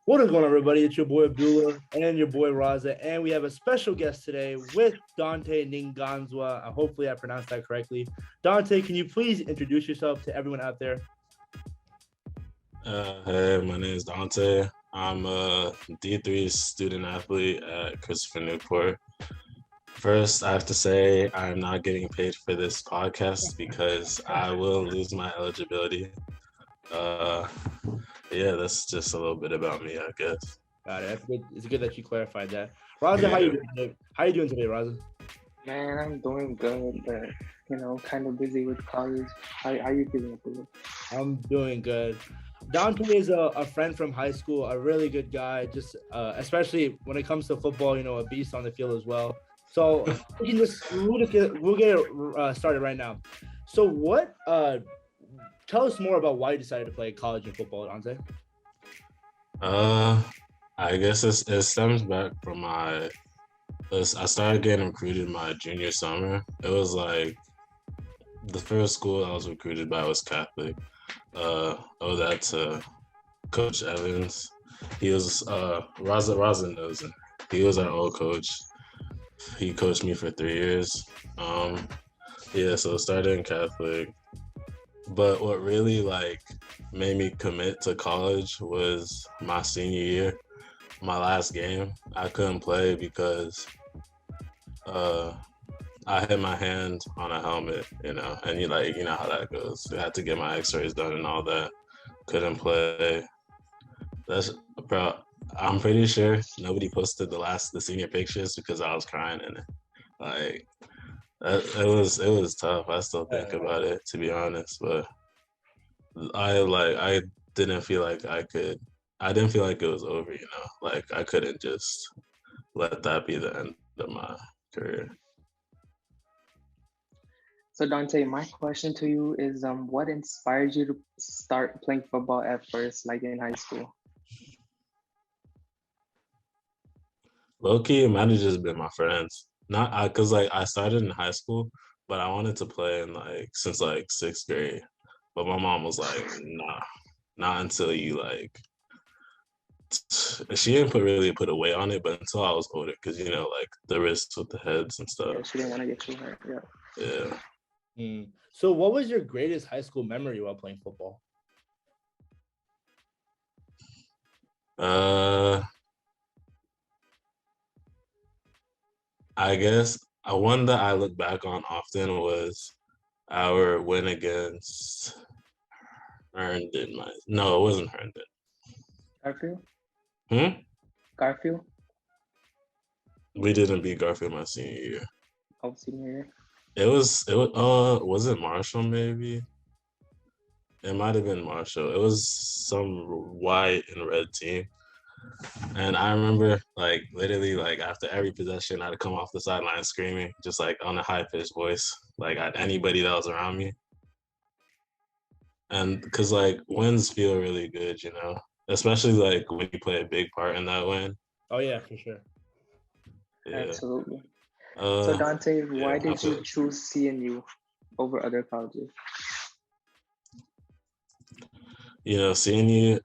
What is going on, everybody? It's your boy Abdullah and your boy Raza, and we have a special guest today with Dante Ntiganzwa. Hopefully, I pronounced that correctly. Dante, can you please introduce yourself to everyone out there? Hey, my name is Dante. I'm a D3 student athlete at Christopher Newport. First, I have to say I'm not getting paid for this podcast because I will lose my eligibility. Yeah, that's just a little bit about me, I guess. Got it. That's good. It's good that you clarified that. Raza, how you doing? How you doing today, Raza? Man, I'm doing good, but kind of busy with college. How you feeling, Abdullah? I'm doing good. Dante is a friend from high school, a really good guy, just especially when it comes to football, a beast on the field as well. So we'll get it started right now. So tell us more about why you decided to play college and football, Dante. I guess it stems back from I started getting recruited my junior summer. It was like the first school I was recruited by was Catholic. Owe that to Coach Evans. He was Raza knows him. He was our old coach. He coached me for 3 years. So started in Catholic. But what really made me commit to college was my senior year, my last game. I couldn't play because I hit my hand on a helmet, and you know how that goes. I had to get my x-rays done and all that. Couldn't play. I'm pretty sure nobody posted the senior pictures because I was crying in it. It was tough. I still think about it, to be honest, but I didn't feel like I didn't feel like it was over, I couldn't just let that be the end of my career. So Dante, my question to you is what inspired you to start playing football at first, like in high school? Low-key, it might have just been my friends. Not because I started in high school, but I wanted to play in since 6th grade. But my mom was like, nah, not until you she didn't really put a weight on it, but until I was older, because the risks with the heads and stuff. Yeah, she didn't want to get you hurt. Yeah. So what was your greatest high school memory while playing football? I guess one that I look back on often was our win against Herndon. No, it wasn't Herndon. Garfield? Garfield? We didn't beat Garfield my senior year. Oh, senior year? Was it Marshall maybe? It might have been Marshall. It was some white and red team. And I remember literally after every possession I'd come off the sideline screaming, just on a high-pitched voice, at anybody that was around me. And because wins feel really good, especially when you play a big part in that win. Oh yeah, for sure. Yeah. Absolutely. So Dante, why did you choose CNU over other colleges? CNU,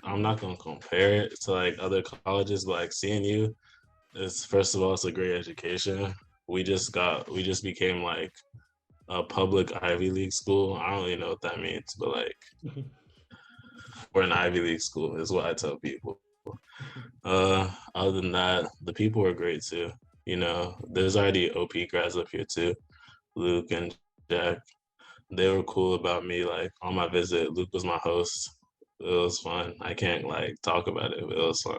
I'm not gonna compare it to other colleges, but CNU is, first of all, it's a great education. We just became a public Ivy League school. I don't really know what that means, but we're an Ivy League school is what I tell people. Other than that, the people are great too. There's already OP grads up here too, Luke and Jack. They were cool about me. On my visit, Luke was my host. It was fun. I can't talk about it, but it was fun.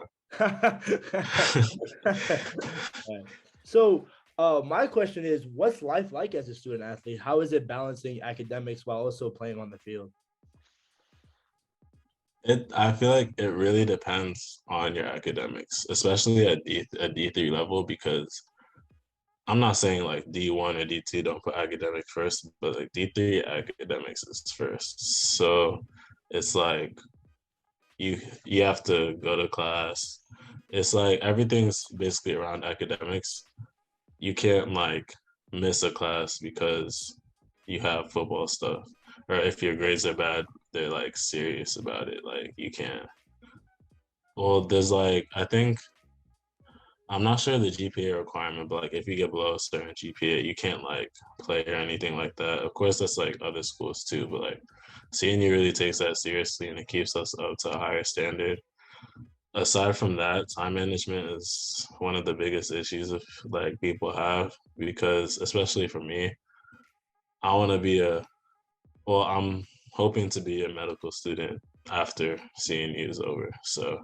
So my question is, what's life like as a student athlete? How is it balancing academics while also playing on the field? I feel like it really depends on your academics, especially at D3 level, because I'm not saying D1 or D2 don't put academics first, but D3 academics is first. So it's you have to go to class. It's everything's basically around academics. You can't miss a class because you have football stuff, or if your grades are bad, they're serious about it. You can't well, there's like I think I'm not sure the GPA requirement, but like if you get below a certain GPA, you can't like play or anything like that. Of course, that's like other schools too, but like CNU really takes that seriously and it keeps us up to a higher standard. Aside from that, time management is one of the biggest issues of like people have because especially for me, I want to be I'm hoping to be a medical student after CNU is over. So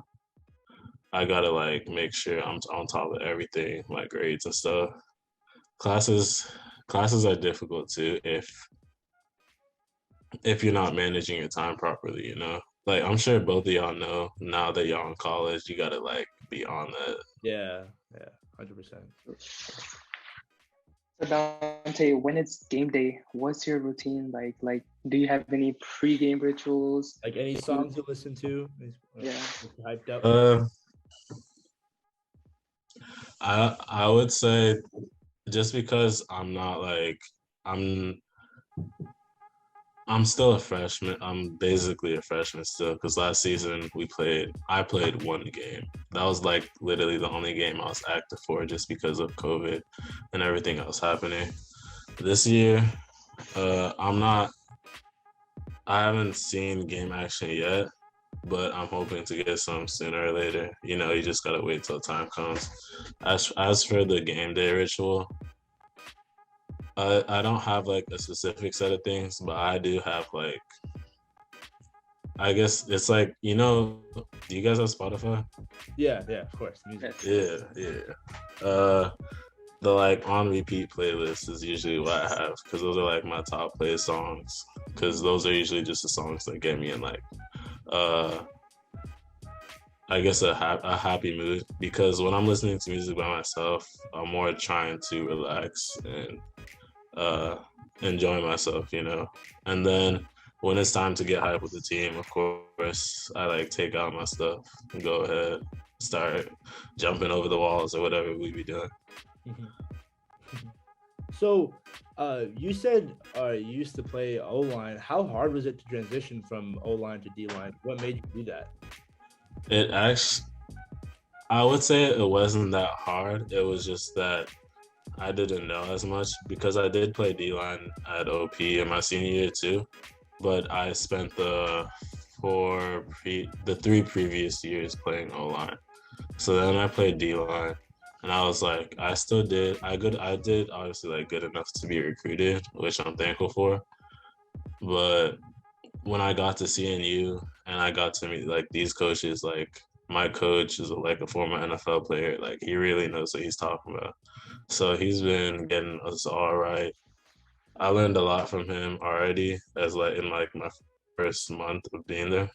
I gotta like make sure I'm on top of everything, my grades and stuff. Classes classes are difficult too if you're not managing your time properly, you know. Like I'm sure both of y'all know now that y'all in college, you gotta like be on that. Yeah, yeah, 100%. So Dante, when it's game day, what's your routine like? Like, do you have any pre-game rituals? Like any songs you listen to, Yeah. hyped up. Uh I would say just because I'm not like I'm I'm still a freshman. I'm basically a freshman still because last season I played one game. That was like literally the only game I was active for just because of COVID and everything else happening. This year, I'm not, I haven't seen game action yet, but I'm hoping to get some sooner or later. You know, you just gotta wait till time comes. As for the game day ritual, I don't have like a specific set of things, but I do have like I guess it's like do you guys have Spotify? Yeah, yeah, of course. Music. Yeah, yeah. The like on repeat playlist is usually what I have because those are like my top play songs because those are usually just the songs that get me in like uh I guess a happy mood because when I'm listening to music by myself, I'm more trying to relax and uh enjoy myself, you know. And then when it's time to get hype with the team, of course, I like take out my stuff and go ahead, start jumping over the walls or whatever we be doing. Mhm. So, you said you used to play O line. How hard was it to transition from O line to D line? What made you do that? It actually, I would say it wasn't that hard. It was just that I didn't know as much because I did play D line at OP in my senior year too, but I spent the 3 previous years playing O line. So then I played D line, and I was like, I did obviously like good enough to be recruited, which I'm thankful for. But when I got to CNU and I got to meet like these coaches, like my coach is like a former NFL player, like he really knows what he's talking about. So he's been getting us all right. I learned a lot from him already as like in like my first month of being there.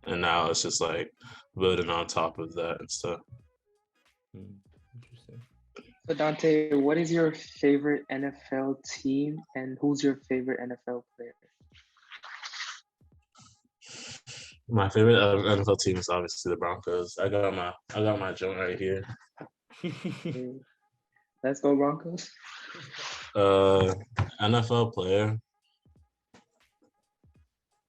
And now it's just like building on top of that and stuff. Interesting. So Dante, what is your favorite NFL team and who's your favorite NFL player? My favorite NFL team is obviously the Broncos. I got my joint right here. Okay, let's go Broncos. Uh, NFL player.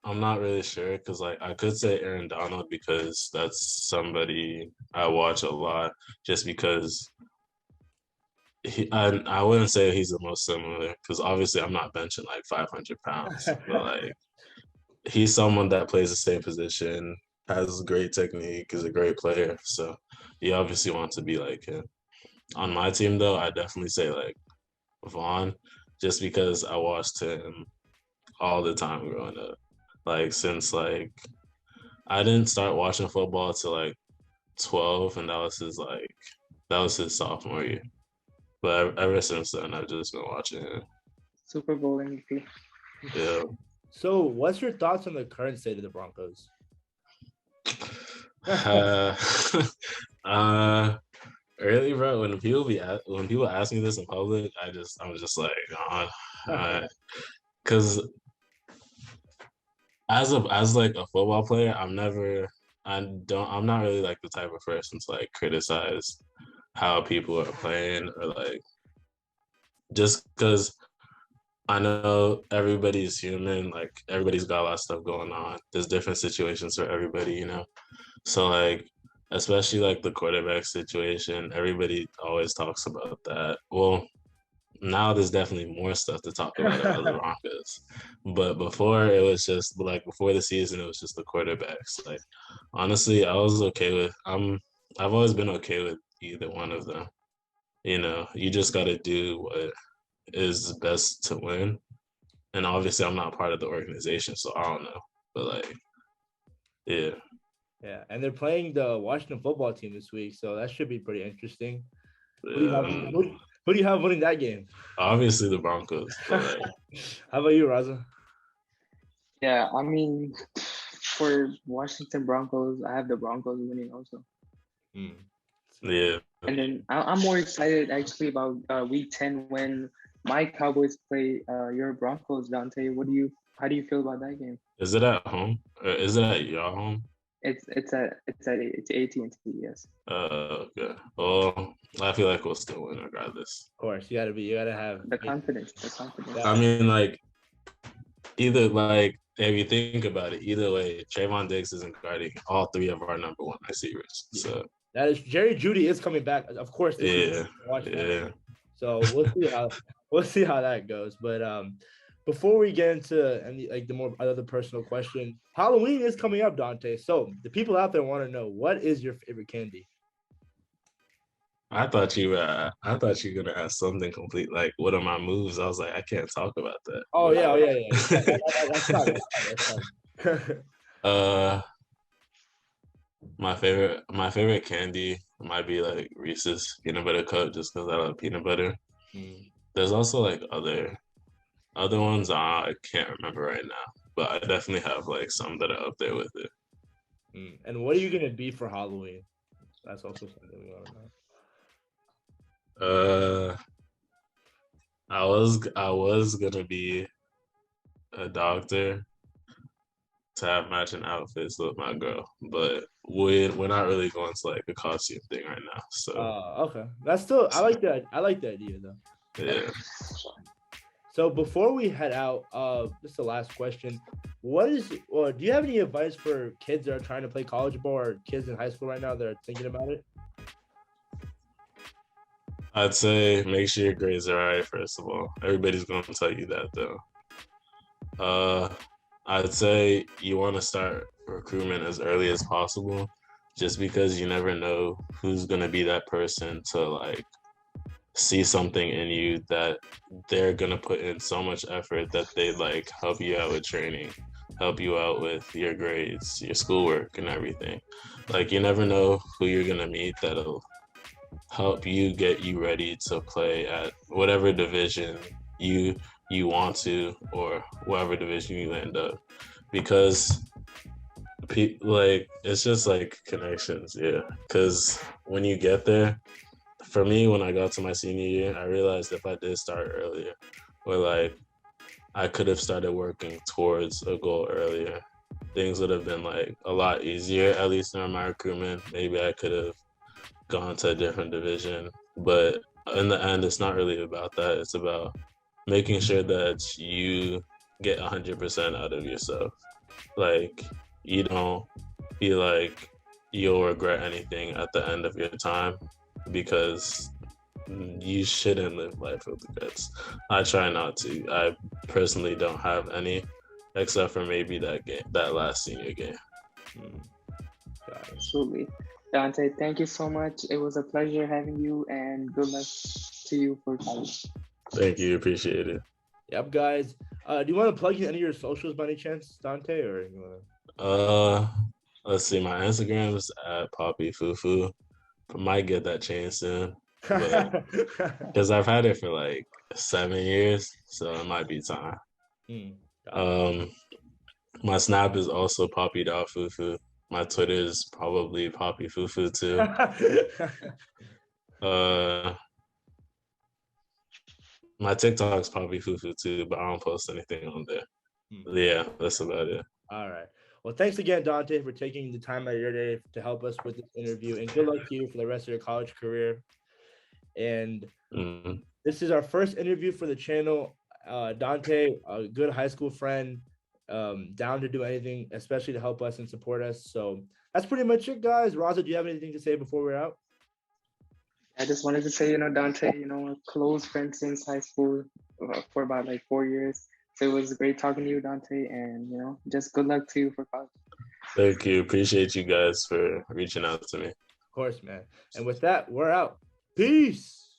I'm not really sure because like I could say Aaron Donald because that's somebody I watch a lot. Just because I wouldn't say he's the most similar because obviously I'm not benching like 500 pounds, but like he's someone that plays the same position, has great technique, is a great player. So you obviously want to be like him. On my team though, I definitely say like Vaughn, just because I watched him all the time growing up. Like since like I didn't start watching football till like 12, and that was his sophomore year. But ever since then, I've just been watching it. Super Bowl MVP. Yeah. So, what's your thoughts on the current state of the Broncos? Uh, uh, Early, bro. When people ask me this in public, I'm just like, because as like a football player, I'm not really like the type of person to like criticize how people are playing or like just because I know everybody's human, like everybody's got a lot of stuff going on. There's different situations for everybody, you know. So like especially like the quarterback situation. Everybody always talks about that. Well, now there's definitely more stuff to talk about the Broncos. But before it was just like before the season, it was just the quarterbacks. Like honestly, I was okay with I've always been okay with either one of them. You know, you just gotta do what is best to win. And obviously I'm not part of the organization, so I don't know. But like, yeah. Yeah, and they're playing the Washington football team this week, so that should be pretty interesting. Who do you have? Um, Who do you have winning that game? obviously the Broncos, but like, How about you, Raza? Yeah, I mean, for Washington Broncos, I have the Broncos winning also. Hmm. yeah. And then I'm more excited actually about Week 10 when my Cowboys play your Broncos, Dante. How do you feel about that game? Is it at home? Or is it at your home? It's AT&T, yes. Okay. Well, I feel like we'll still win regardless. Of course, you gotta have The confidence. I mean, like, either like if you think about it, either way, Trayvon Diggs isn't guarding all three of our number one receivers. So That is Jerry Judy is coming back, of course. This yeah, is watch that. yeah. So we'll see how that goes. But before we get into any like the more other personal question, Halloween is coming up, Dante. So the people out there want to know, what is your favorite candy? I thought you were gonna have something complete. Like, what are my moves? I was like, I can't talk about that. Oh yeah, That's fine. That's fine. uh, my favorite candy might be like Reese's peanut butter cup, just because I love peanut butter. Mm. There's also like other ones I can't remember right now, but I definitely have like some that are up there with it. And what are you gonna be for Halloween? That's also something we want to know. I was gonna be a doctor to have matching outfits with my girl, but we're not really going to like a costume thing right now. So Okay. That's still I like that. I like the idea though. yeah. So before we head out, this is the last question. Do you have any advice for kids that are trying to play college ball or kids in high school right now that are thinking about it? I'd say make sure your grades are all right, first of all. Everybody's going to tell you that, though. I'd say you want to start recruitment as early as possible, just because you never know who's going to be that person to, like, see something in you that they're going to put in so much effort that they, like, help you out with training, help you out with your grades, your schoolwork, and everything. Like, you never know who you're going to meet that'll help you get you ready to play at whatever division you want to, or whatever division you end up, because like it's just like connections. Yeah, because when you get there, for me, when I got to my senior year, I realized if I did start earlier, or like I could have started working towards a goal earlier, things would have been like a lot easier, at least in my recruitment. Maybe I could have gone to a different division. But in the end, it's not really about that. It's about making sure that you get 100% out of yourself. Like, you don't feel like you'll regret anything at the end of your time, because you shouldn't live life with regrets. I try not to. I personally don't have any, except for maybe that last senior game. Absolutely. Dante, thank you so much. It was a pleasure having you, and good luck to you for college. Thank you. Appreciate it. Yep, guys. Do you want to plug in any of your socials by any chance, Dante, or you want to? Let's see. My Instagram is at Poppy Fufu. I might get that changed soon, because I've had it for like 7 years, so it might be time. My Snap is also Poppy.Fufu. My Twitter is probably Poppy Fufu too. My TikTok's Poppy Fufu too, but I don't post anything on there. Yeah, that's about it. All right. Well, thanks again, Dante, for taking the time out of your day to help us with this interview, and good luck to you for the rest of your college career. And This is our first interview for the channel. Dante, a good high school friend, down to do anything, especially to help us and support us. So that's pretty much it, guys. Raza, do you have anything to say before we're out? I just wanted to say, Dante, a close friend since high school for about like 4 years. So it was great talking to you, Dante, and just good luck to you for college. Thank you. Appreciate you guys for reaching out to me. Of course, man. And with that, we're out. Peace.